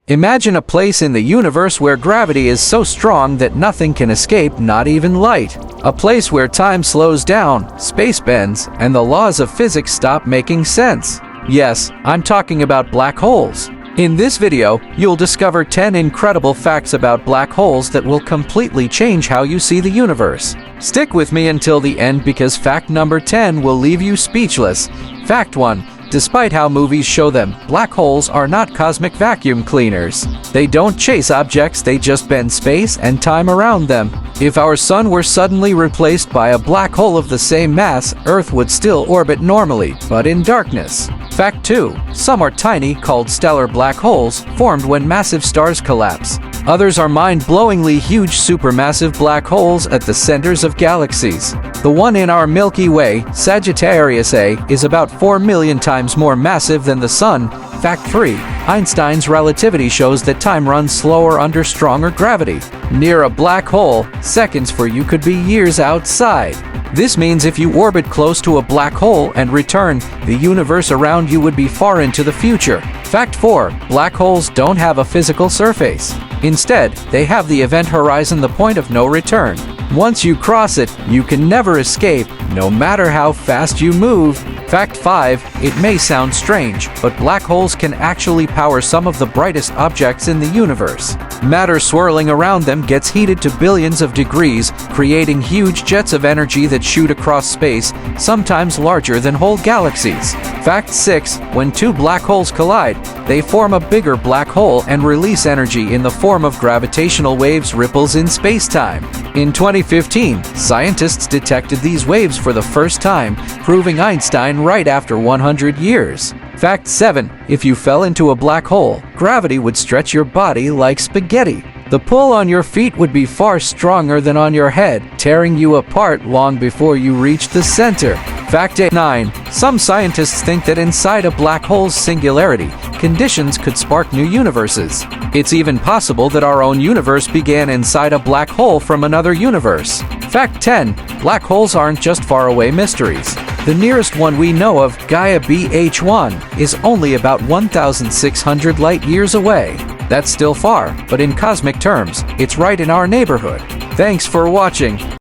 Imagine a place in the universe where gravity is so strong that nothing can escape, not even light. A place where time slows down, space bends, and the laws of physics stop making sense. Yes, I'm talking about black holes. In this video, you'll discover 10 incredible facts about black holes that will completely change how you see the universe. Stick with me until the end because fact number 10 will leave you speechless. Fact 1. Despite how movies show them, black holes are not cosmic vacuum cleaners. They don't chase objects, they just bend space and time around them. If our sun were suddenly replaced by a black hole of the same mass, Earth would still orbit normally, but in darkness. Fact 2. Some are tiny, called stellar black holes, formed when massive stars collapse. Others are mind-blowingly huge supermassive black holes at the centers of galaxies. The one in our Milky Way, Sagittarius A, is about 4 million times more massive than the Sun. Fact 3. Einstein's relativity shows that time runs slower under stronger gravity. Near a black hole, seconds for you could be years outside. This means if you orbit close to a black hole and return, the universe around you would be far into the future. Fact 4. Black holes don't have a physical surface. Instead, they have the event horizon, the point of no return. Once you cross it, you can never escape, no matter how fast you move. Fact 5. It may sound strange, but black holes can actually power some of the brightest objects in the universe. Matter swirling around them gets heated to billions of degrees, creating huge jets of energy that shoot across space, sometimes larger than whole galaxies. Fact 6. When two black holes collide, they form a bigger black hole and release energy in the form of gravitational waves, ripples in space-time. In 2015, scientists detected these waves for the first time, proving Einstein right after 100 years. Fact 7. If you fell into a black hole, gravity would stretch your body like spaghetti. The pull on your feet would be far stronger than on your head, tearing you apart long before you reach the center. Fact 9. Some scientists think that inside a black hole's singularity, conditions could spark new universes. It's even possible that our own universe began inside a black hole from another universe. Fact 10. Black holes aren't just faraway mysteries. The nearest one we know of, Gaia BH1, is only about 1,600 light-years away. That's still far, but in cosmic terms, it's right in our neighborhood. Thanks for watching.